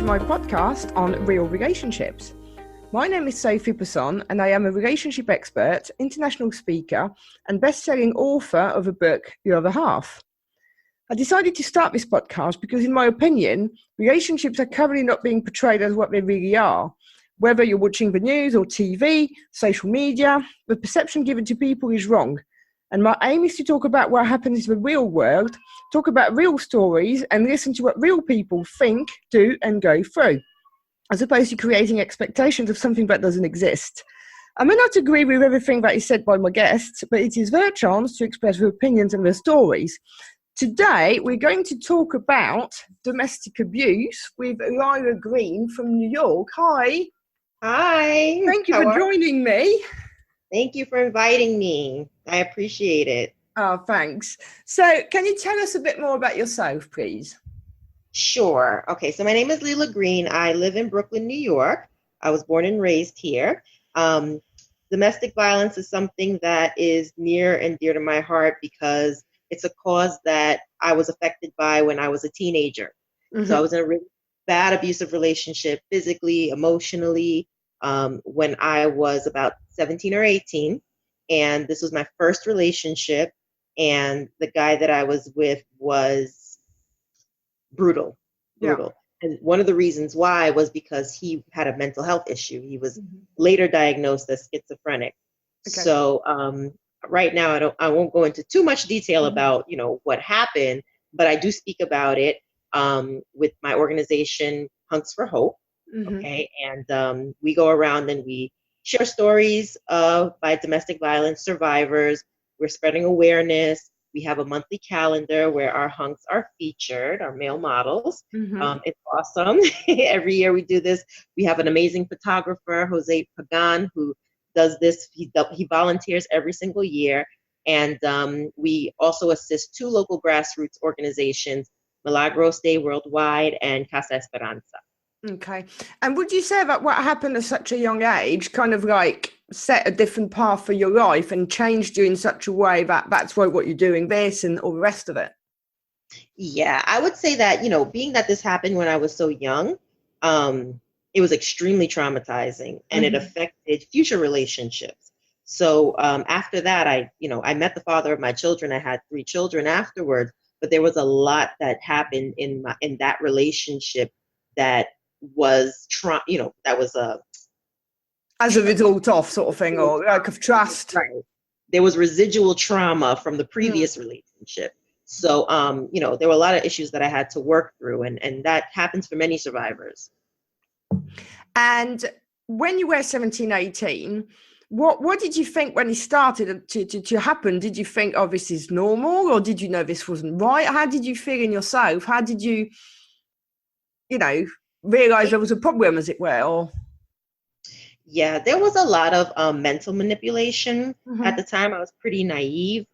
my podcast on real relationships. My name is Sophie Personne, and I am a relationship expert, international speaker, and best-selling author of a book, The Other Half. I decided to start this podcast because, in my opinion, relationships are currently not being portrayed as what they really are. Whether you're watching the news or TV, social media, the perception given to people is wrong. And my aim is to talk about what happens in the real world, talk about real stories, and listen to what real people think, do, and go through, as opposed to creating expectations of something that doesn't exist. I may not agree with everything that is said by my guests, but it is their chance to express their opinions and their stories. Today, we're going to talk about domestic abuse with Lila Green from New York. Hi. Hi. Thank you for joining me. Thank you for inviting me. I appreciate it. Oh, thanks. So can you tell us a bit more about yourself, please? Sure. Okay, so my name is Lila Green. I live in Brooklyn, New York. I was born and raised here. Domestic violence is something that is near and dear to my heart because it's a cause that I was affected by when I was a teenager. Mm-hmm. So I was in a really bad abusive relationship, physically, emotionally, when I was about 17 or 18. And this was my first relationship. And the guy that I was with was brutal. Yeah. And one of the reasons why was because he had a mental health issue. He was later diagnosed as schizophrenic. Okay. So right now, I won't go into too much detail about, what happened, but I do speak about it with my organization, Hunks for Hope. Okay. And we go around and we share stories by domestic violence survivors. We're spreading awareness. We have a monthly calendar where our hunks are featured, our male models. It's awesome. Every year we do this. We have an amazing photographer, Jose Pagan, who does this. He volunteers every single year. And we also assist two local grassroots organizations, Milagros Day Worldwide and Casa Esperanza. Okay. And would you say that what happened at such a young age kind of like set a different path for your life and changed you in such a way that that's why what you're doing this and all the rest of it? Yeah, I would say that, being that this happened when I was so young, it was extremely traumatizing and it affected future relationships. So after that, I met the father of my children. I had 3 children afterwards, but there was a lot that happened in that relationship that was that was a as a result of sort of thing, or lack of trust. Right. There was residual trauma from the previous relationship. So there were a lot of issues that I had to work through, and that happens for many survivors. And when you were 17, 18, what did you think when it started to happen? Did you think, oh, this is normal, or did you know this wasn't right? How did you feel in yourself? How did you realize there was a problem, as it were? Or yeah, there was a lot of mental manipulation. At the time. I was pretty naive,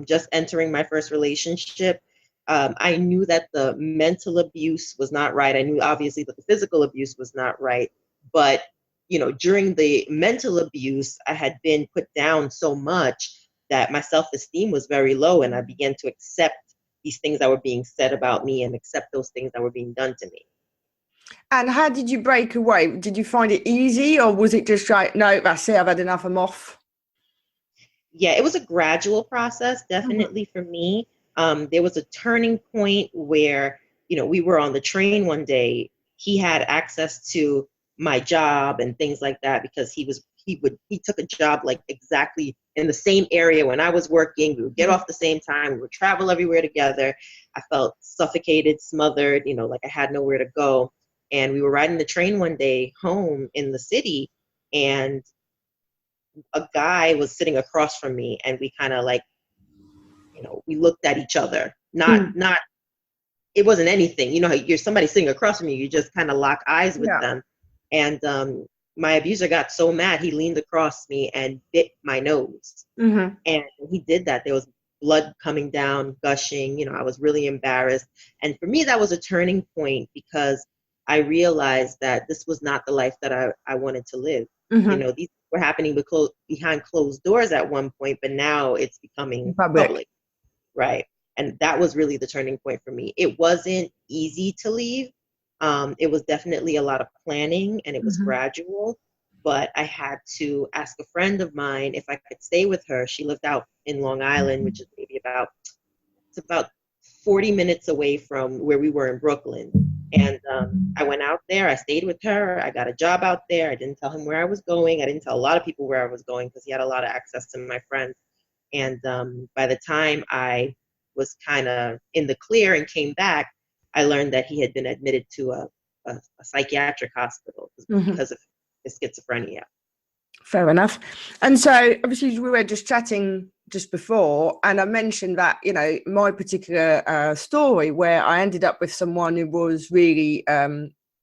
just entering my first relationship. I knew that the mental abuse was not right. I knew obviously that the physical abuse was not right, but during the mental abuse, I had been put down so much that my self-esteem was very low, and I began to accept these things that were being said about me and accept those things that were being done to me. And how did you break away? Did you find it easy, or was it just like, no, that's it, I've had enough, I'm off? Yeah, it was a gradual process, definitely for me. There was a turning point where, we were on the train one day. He had access to my job and things like that because he took a job like exactly in the same area when I was working. We would get off the same time. We would travel everywhere together. I felt suffocated, smothered, like I had nowhere to go. And we were riding the train one day home in the city, and a guy was sitting across from me, and we kind of like, we looked at each other. Not, it wasn't anything. You're somebody sitting across from you. You just kind of lock eyes with them. And my abuser got so mad, he leaned across me and bit my nose. And when he did that, there was blood coming down, gushing. I was really embarrassed. And for me, that was a turning point because I realized that this was not the life that I wanted to live. These were happening behind closed doors at one point, but now it's becoming public. Right. And that was really the turning point for me. It wasn't easy to leave. It was definitely a lot of planning and it was Mm-hmm. gradual, but I had to ask a friend of mine if I could stay with her. She lived out in Long Island, which is maybe it's about 40 minutes away from where we were in Brooklyn. And I went out there, I stayed with her, I got a job out there. I didn't tell him where I was going. I didn't tell a lot of people where I was going because he had a lot of access to my friends. And by the time I was kind of in the clear and came back, I learned that he had been admitted to a psychiatric hospital Mm-hmm. because of his schizophrenia. Fair enough. And so, obviously, we were just chatting just before, and I mentioned that, my particular story where I ended up with someone who was really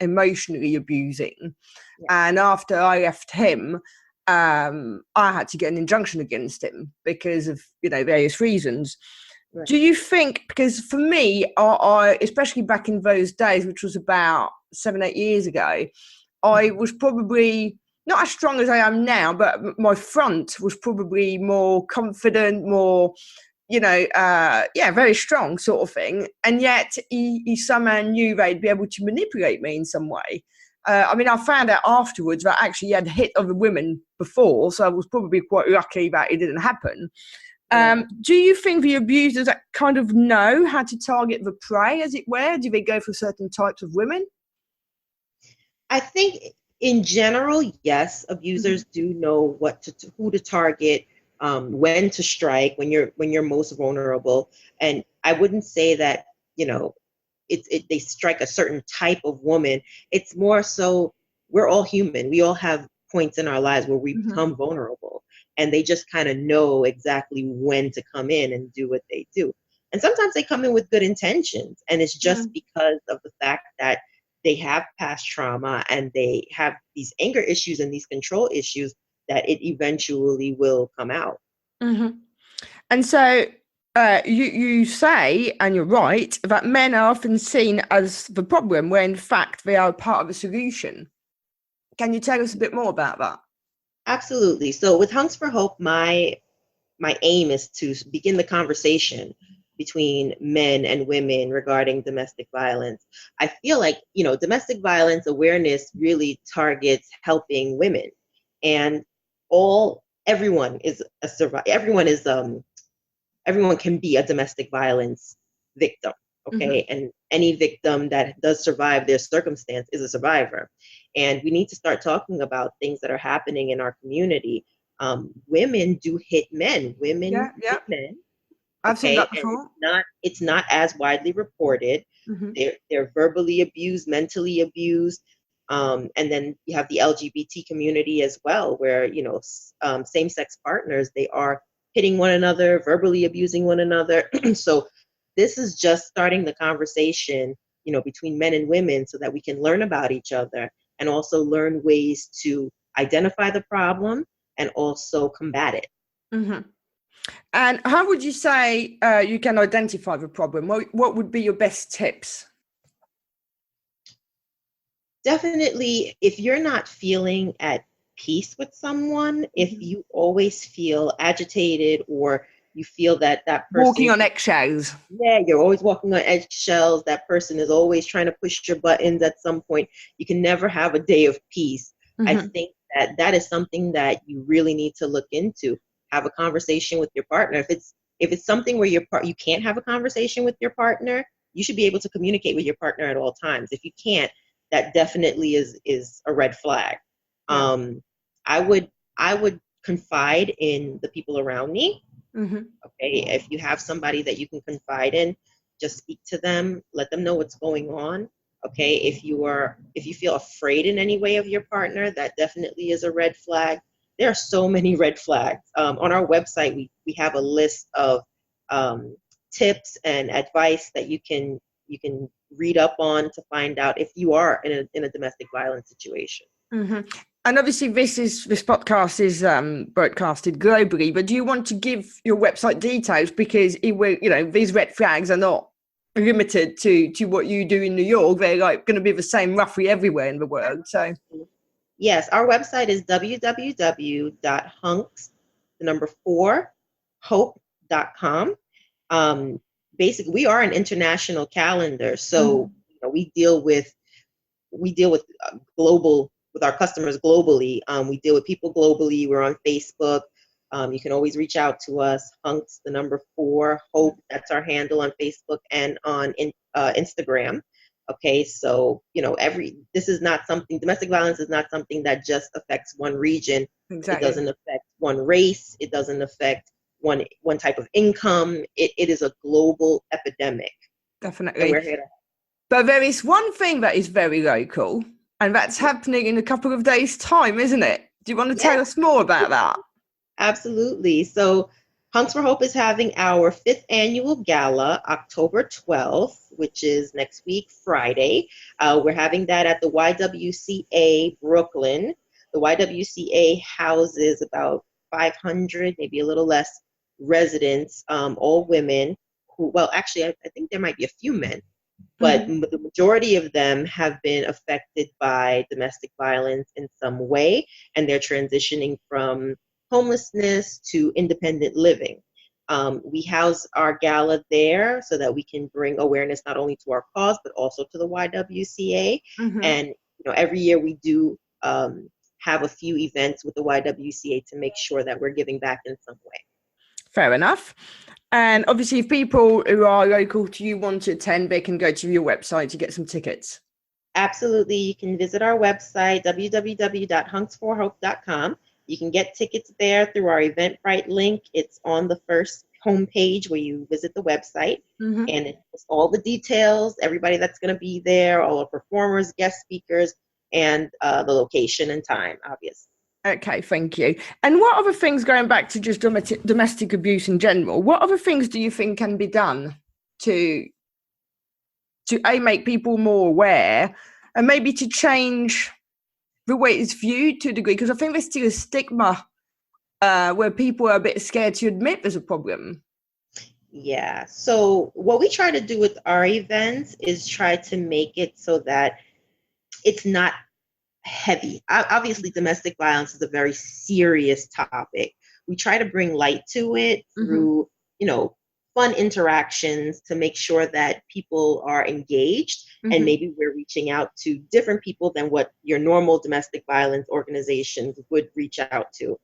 emotionally abusing. Yeah. And after I left him, I had to get an injunction against him because of, various reasons. Right. Do you think, because for me, I especially back in those days, which was about 7-8 years ago, I was probably not as strong as I am now, but my front was probably more confident, more, very strong sort of thing. And yet he somehow knew they'd be able to manipulate me in some way. I found out afterwards that actually he had hit other women before, so I was probably quite lucky that it didn't happen. Do you think the abusers that kind of know how to target the prey, as it were? Do they go for certain types of women? I think in general, yes, abusers do know who to target, when to strike, when you're most vulnerable. And I wouldn't say that, they strike a certain type of woman. It's more so we're all human. We all have points in our lives where we become vulnerable, and they just kind of know exactly when to come in and do what they do. And sometimes they come in with good intentions, and it's just because of the fact that they have past trauma and they have these anger issues and these control issues that it eventually will come out. Mm-hmm. And so you say, and you're right, that men are often seen as the problem when in fact they are part of the solution. Can you tell us a bit more about that? Absolutely. So with Hunks for Hope, my aim is to begin the conversation between men and women regarding domestic violence. I feel like, domestic violence awareness really targets helping women, and everyone is a survivor. Everyone can be a domestic violence victim. Okay. And any victim that does survive their circumstance is a survivor. And we need to start talking about things that are happening in our community. Women do hit men. Women Yeah. hit men. I've seen Okay. that And before. it's not as widely reported. They're verbally abused, mentally abused. And then you have the LGBT community as well, where, same-sex partners, they are hitting one another, verbally abusing one another. So this is just starting the conversation, between men and women so that we can learn about each other and also learn ways to identify the problem and also combat it. And how would you say you can identify the problem? What would be your best tips? Definitely, if you're not feeling at peace with someone, if you always feel agitated or you feel that Walking person, on eggshells. yeah, you're always walking on eggshells, that person is always trying to push your buttons at some point, you can never have a day of peace. I think that is something that you really need to look into. Have a conversation with your partner. If it's something where you can't have a conversation with your partner, you should be able to communicate with your partner at all times. If you can't, that definitely is a red flag. Yeah. I would confide in the people around me. Okay, if you have somebody that you can confide in, just speak to them, let them know what's going on. Okay, if you feel afraid in any way of your partner, that definitely is a red flag. There are so many red flags. On our website, we have a list of tips and advice that you can read up on to find out if you are in a domestic violence situation. And obviously, this podcast is broadcasted globally. But do you want to give your website details, because these red flags are not limited to what you do in New York? They're like going to be the same roughly everywhere in the world. So yes, our website is www.hunks4hope.com. Basically, we are an international calendar, so we deal with we deal with with our customers globally. We deal with people globally. We're on Facebook. You can always reach out to us. Hunks, the number 4, Hope. That's our handle on Facebook and on Instagram. Okay, so this is not something. Domestic violence is not something that just affects one region. Exactly. It doesn't affect one race. It doesn't affect one type of income. It is a global epidemic. Definitely. And we're here to. But there is one thing that is very local, and that's happening in a couple of days' time, isn't it? Do you want to tell us more about that? Absolutely. So Hunks for Hope is having our 5th annual gala October 12th, which is next week, Friday. We're having that at the YWCA Brooklyn. The YWCA houses about 500, maybe a little less, residents, all women who, well, actually, I think there might be a few men, but the majority of them have been affected by domestic violence in some way, and they're transitioning from homelessness to independent living. We house our gala there so that we can bring awareness not only to our cause, but also to the YWCA. And every year we do have a few events with the YWCA to make sure that we're giving back in some way. Fair enough. And obviously, if people who are local to you want to attend, they can go to your website to get some tickets. Absolutely. You can visit our website, www.hunksforhope.com. You can get tickets there through our Eventbrite link. It's on the first homepage where you visit the website. And it's all the details, everybody that's going to be there, all the performers, guest speakers, and the location and time, obviously. Okay, thank you. And what other things, going back to just domestic abuse in general, what other things do you think can be done to make people more aware and maybe to change the way it's viewed to a degree? Because I think there's still a stigma where people are a bit scared to admit there's a problem. Yeah. So what we try to do with our events is try to make it so that it's not heavy. Obviously, domestic violence is a very serious topic. We try to bring light to it through, fun interactions to make sure that people are engaged, and maybe we're reaching out to different people than what your normal domestic violence organizations would reach out to.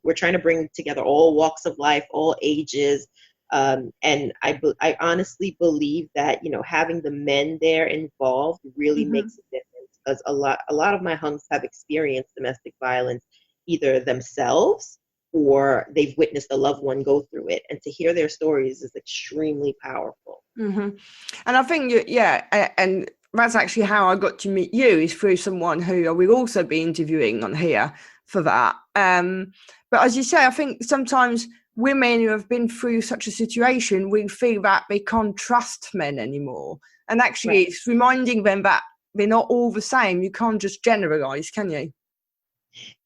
We're trying to bring together all walks of life, all ages. And I honestly believe that, having the men there involved really makes a difference. Because a lot of my hunks have experienced domestic violence either themselves or they've witnessed a loved one go through it. And to hear their stories is extremely powerful. And I think, and that's actually how I got to meet you, is through someone who I will also be interviewing on here for that. But as you say, I think sometimes women who have been through such a situation, we feel that they can't trust men anymore. And actually, it's reminding them that they're not all the same. You can't just generalize, can you?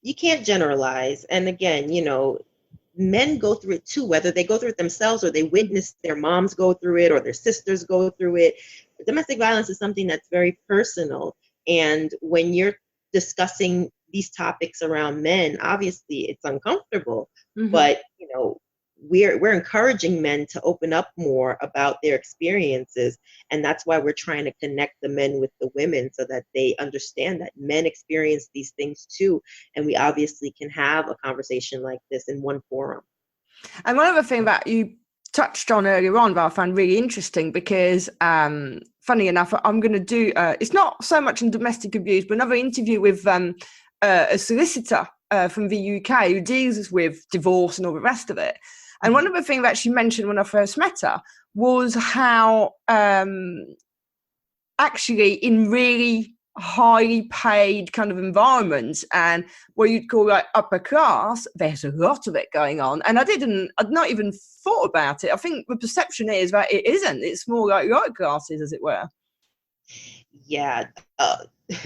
You can't generalize. And again, men go through it too, whether they go through it themselves or they witness their moms go through it or their sisters go through it. Domestic violence is something that's very personal. And when you're discussing these topics around men, obviously it's uncomfortable, but we're encouraging men to open up more about their experiences. And that's why we're trying to connect the men with the women so that they understand that men experience these things too. And we obviously can have a conversation like this in one forum. And one other thing that you touched on earlier on that I found really interesting, because funny enough, I'm going to do, it's not so much in domestic abuse, but another interview with a solicitor from the UK who deals with divorce and all the rest of it. And one of the things that she mentioned when I first met her was how actually in really highly paid kind of environments and what you'd call like upper class, there's a lot of it going on. And I'd not even thought about it. I think the perception is that it isn't. It's more like lower classes, as it were. Yeah.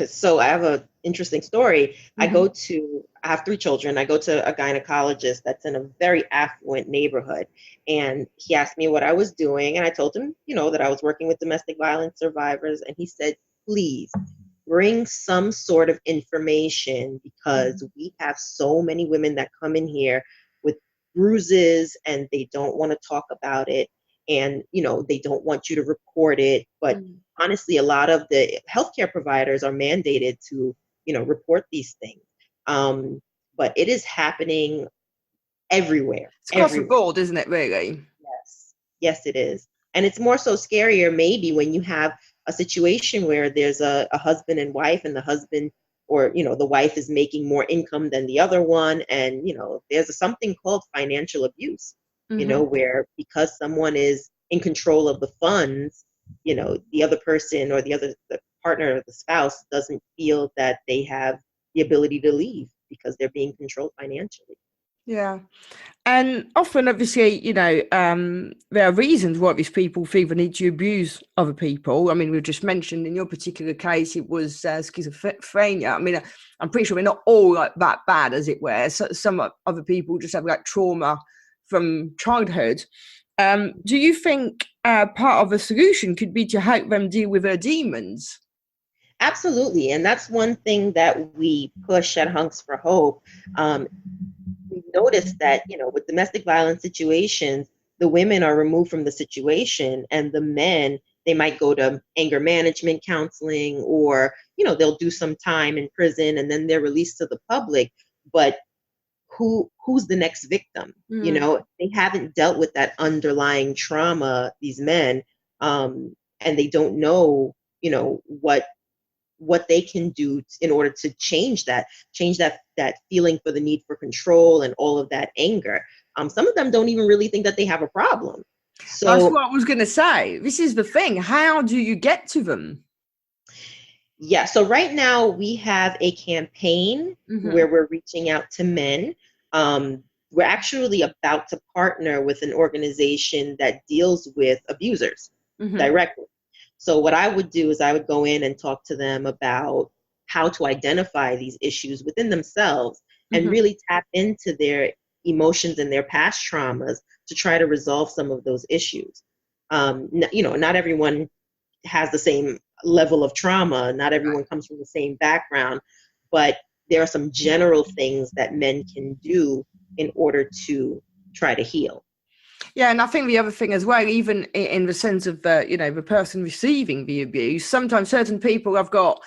So I have an interesting story. I have 3 children. I go to a gynecologist that's in a very affluent neighborhood. And he asked me what I was doing. And I told him, that I was working with domestic violence survivors. And he said, please bring some sort of information, because we have so many women that come in here with bruises and they don't want to talk about it. and, they don't want you to report it. But honestly, a lot of the healthcare providers are mandated to, report these things. But it is happening everywhere. It's across the board, isn't it, really? Yes, it is. And it's more so scarier maybe when you have a situation where there's a husband and wife, and the husband or, the wife is making more income than the other one. And, there's something called financial abuse, where because someone is in control of the funds, the other person or the partner or the spouse doesn't feel that they have the ability to leave because they're being controlled financially. Yeah. And often, obviously, there are reasons why these people feel the need to abuse other people. I mean, we've just mentioned in your particular case, it was schizophrenia. I mean, I'm pretty sure we're not all like that bad, as it were. So, some other people just have like trauma from childhood. Do you think part of the solution could be to help them deal with their demons? Absolutely. And that's one thing that we push at Hunks for Hope. We've noticed that, with domestic violence situations, the women are removed from the situation, and the men, they might go to anger management counseling, or, they'll do some time in prison and then they're released to the public. But who's the next victim? They haven't dealt with that underlying trauma, these men, and they don't know, what they can do in order to change that feeling for the need for control and all of that anger. Some of them don't even really think that they have a problem. So that's what I was going to say. This is the thing. How do you get to them? Yeah. So right now we have a campaign where we're reaching out to men. We're actually about to partner with an organization that deals with abusers directly. So what I would do is I would go in and talk to them about how to identify these issues within themselves and really tap into their emotions and their past traumas to try to resolve some of those issues. Not everyone has the same level of trauma. Not everyone comes from the same background, but there are some general things that men can do in order to try to heal. Yeah, and I think the other thing as well, even in the sense of the person receiving the abuse, sometimes certain people have got,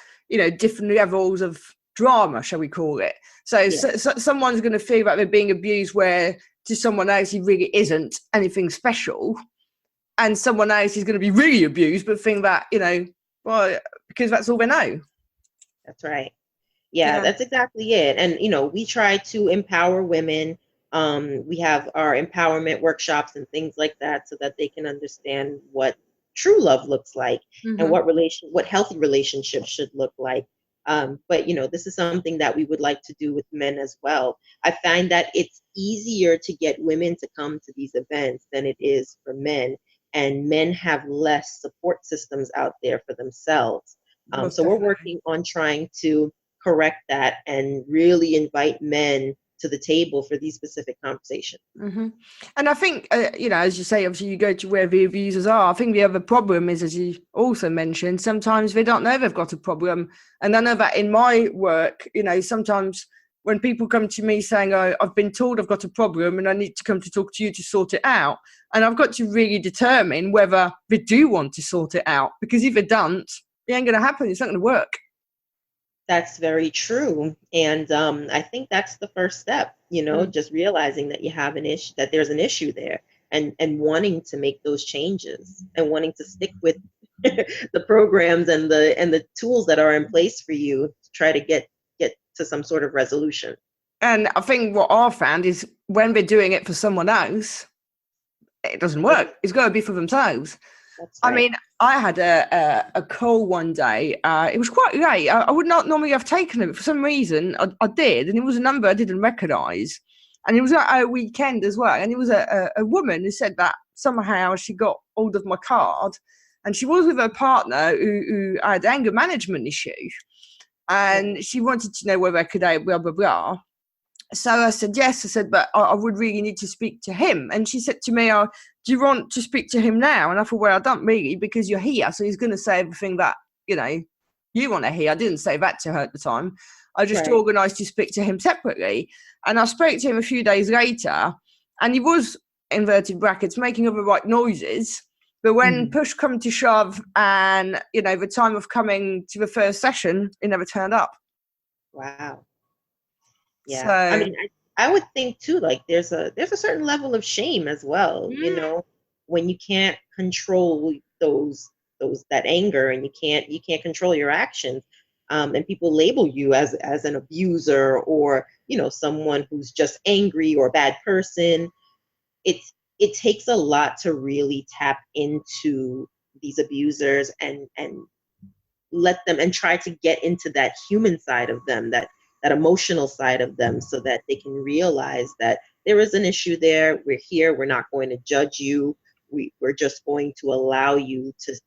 different levels of drama, shall we call it. So someone's going to feel like they're being abused where to someone else it really isn't anything special. And someone else is going to be really abused, but think that, because that's all they know. That's right. Yeah, that's exactly it. And, we try to empower women. We have our empowerment workshops and things like that so that they can understand what true love looks like and what healthy relationships should look like. But, this is something that we would like to do with men as well. I find that it's easier to get women to come to these events than it is for men. And men have less support systems out there for themselves. So we're working on trying to correct that and really invite men to the table for these specific conversations. And I think, as you say, obviously you go to where the abusers are. I think the other problem is, as you also mentioned, sometimes they don't know they've got a problem. And I know that in my work, sometimes when people come to me saying, oh, I've been told I've got a problem and I need to come to talk to you to sort it out. And I've got to really determine whether they do want to sort it out, because if they don't, it ain't going to happen. It's not going to work. That's very true. And I think that's the first step, just realizing that you have an issue, that there's an issue there, and wanting to make those changes and wanting to stick with the programs and the tools that are in place for you to try to get to some sort of resolution. And I think what I've found is when they're doing it for someone else, it doesn't work. It's got to be for themselves. That's right. I mean, I had a call one day. It was quite late. I would not normally have taken it, but for some reason I did. And it was a number I didn't recognise. And it was at a weekend as well. And it was a woman who said that somehow she got hold of my card. And she was with her partner who had anger management issues. And she wanted to know whether I could, blah, blah, blah. So I said, yes. I said, but I would really need to speak to him. And she said to me, oh, do you want to speak to him now? And I thought, well, I don't really, because you're here. So he's going to say everything that, you want to hear. I didn't say that to her at the time. I just organised to speak to him separately. And I spoke to him a few days later, and he was inverted brackets, making all the right noises. But when push come to shove and, you know, the time of coming to the first session, it never turned up. Wow. Yeah. I So mean, I would think too, like there's a certain level of shame as well, you know, when you can't control that anger, and you can't control your actions. And people label you as an abuser, or, you know, someone who's just angry or a bad person. It takes a lot to really tap into these abusers and let them, and try to get into that human side of them, that emotional side of them, so that they can realize that there is an issue there. We're here. We're not going to judge you. We're just going to allow you to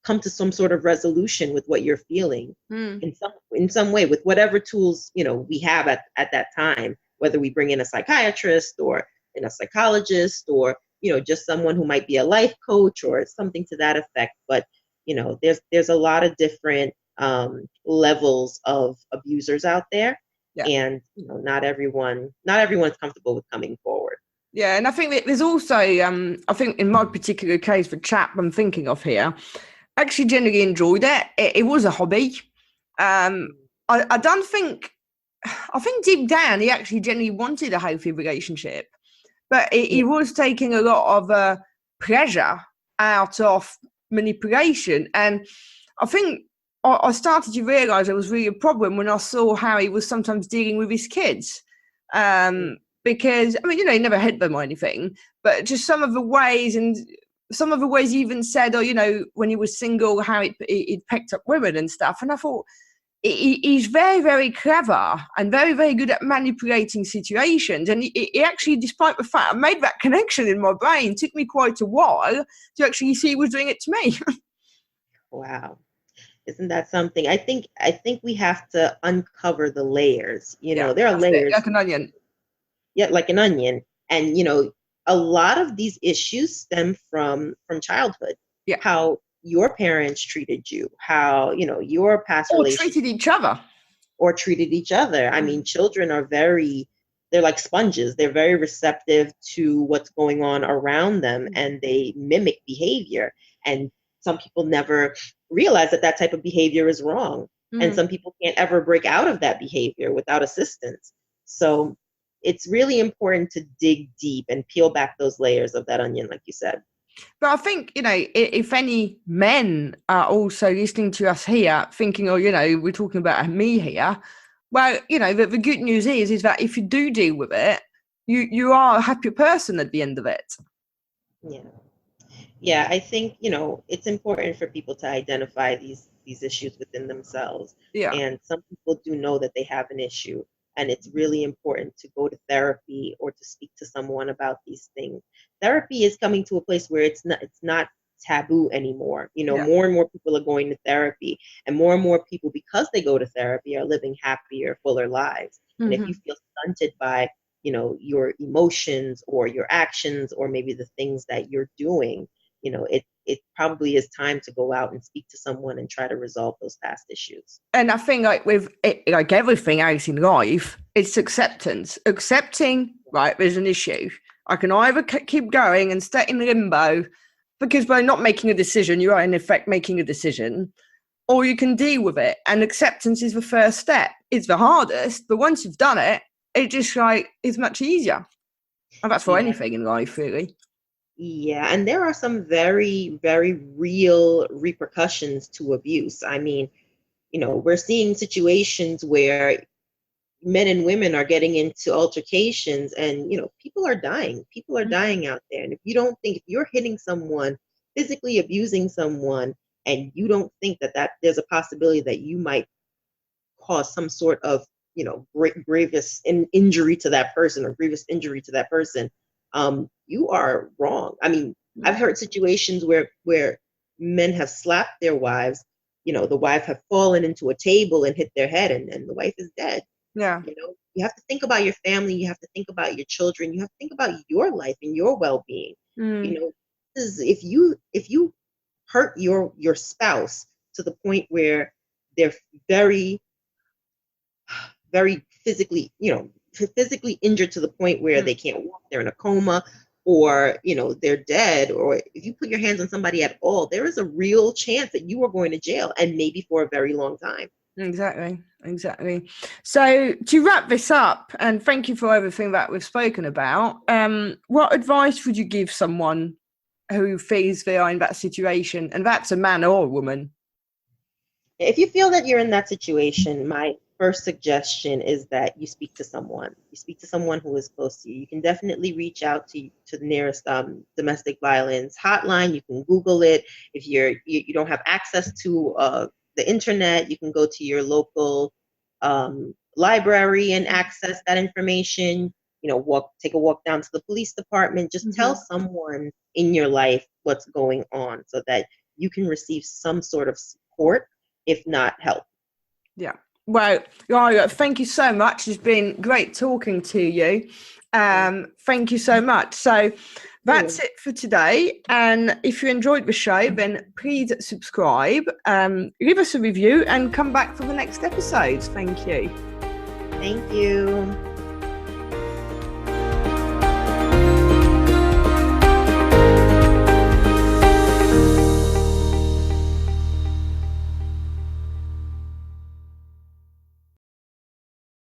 come to some sort of resolution with what you're feeling in some way, with whatever tools, you know, we have at that time, whether we bring in a psychiatrist or a psychologist, or, you know, just someone who might be a life coach or something to that effect. But, you know, there's a lot of different levels of abusers out there. yeah. And, you know, not everyone's comfortable with coming forward. Yeah, and I think that there's also, I think in my particular case, the chap I'm thinking of here, actually generally enjoyed it. It was a hobby. I don't think, I think deep down he actually genuinely wanted a healthy relationship, but he was taking a lot of pleasure out of manipulation. And I think I started to realise it was really a problem when I saw how he was sometimes dealing with his kids. Because, I mean, you know, he never hit them or anything, but just some of the ways, and some of the ways he even said, or, you know, when he was single, how he'd picked up women and stuff. And I thought, he's very, very clever and very, very good at manipulating situations. And he actually, despite the fact I made that connection in my brain, took me quite a while to actually see he was doing it to me. Wow. Isn't that something? I think we have to uncover the layers. You know, there are layers. Like an onion. Yeah, like an onion. And, you know, a lot of these issues stem from childhood. Yeah. How your parents treated you, how, you know, your past relationship, treated each other. Or treated each other. I mean, children are they're like sponges. They're very receptive to what's going on around them, and they mimic behavior. And some people never realize that type of behavior is wrong. And some people can't ever break out of that behavior without assistance. So it's really important to dig deep and peel back those layers of that onion, like you said. But I think, you know, if any men are also listening to us here thinking, oh, you know, we're talking about me here. Well, you know, the good news is that if you do deal with it, you are a happier person at the end of it. Yeah. Yeah, I think, you know, it's important for people to identify these issues within themselves. Yeah. And some people do know that they have an issue. And it's really important to go to therapy or to speak to someone about these things. Therapy is coming to a place where it's not taboo anymore. You know, more and more people are going to therapy, and more people, because they go to therapy, are living happier, fuller lives. And if you feel stunted by, you know, your emotions or your actions, or maybe the things that you're doing, you know, it probably is time to go out and speak to someone and try to resolve those past issues. And I think, like with it, like everything else in life, it's acceptance. Accepting, right, there's an issue. I can either keep going and stay in limbo, because by not making a decision, you are in effect making a decision, or you can deal with it. And acceptance is the first step. It's the hardest, but once you've done it, it just like is much easier. And that's for anything in life, really. Yeah, and there are some very, very real repercussions to abuse. I mean, you know, we're seeing situations where men and women are getting into altercations, and, you know, people are dying. People are dying out there. And if you're hitting someone, physically abusing someone, and you don't think that there's a possibility that you might cause some sort of, you know, grievous injury to that person, or grievous injury to that person, you are wrong. I mean, I've heard situations where men have slapped their wives. You know, the wife have fallen into a table and hit their head, and the wife is dead. Yeah. You know, you have to think about your family. You have to think about your children. You have to think about your life and your well-being. You know, if you hurt your spouse to the point where they're very, very physically, you know, physically injured to the point where they can't walk, they're in a coma, or they're dead, or if you put your hands on somebody at all, there is a real chance that you are going to jail, and maybe for a very long time. Exactly. So to wrap this up, and thank you for everything that we've spoken about, what advice would you give someone who feels they are in that situation, and that's a man or a woman? If you feel that you're in that situation, my first suggestion is that you speak to someone. You speak to someone who is close to you. You can definitely reach out to the nearest domestic violence hotline. You can Google it. If you don't have access to the internet, you can go to your local library and access that information. Take a walk down to the police department. Just tell someone in your life what's going on so that you can receive some sort of support, if not help. Yeah. Well, Lila, thank you so much. It's been great talking to you. Thank you so much. So that's it for today. And if you enjoyed the show, then please subscribe, leave us a review, and come back for the next episodes. Thank you. Thank you.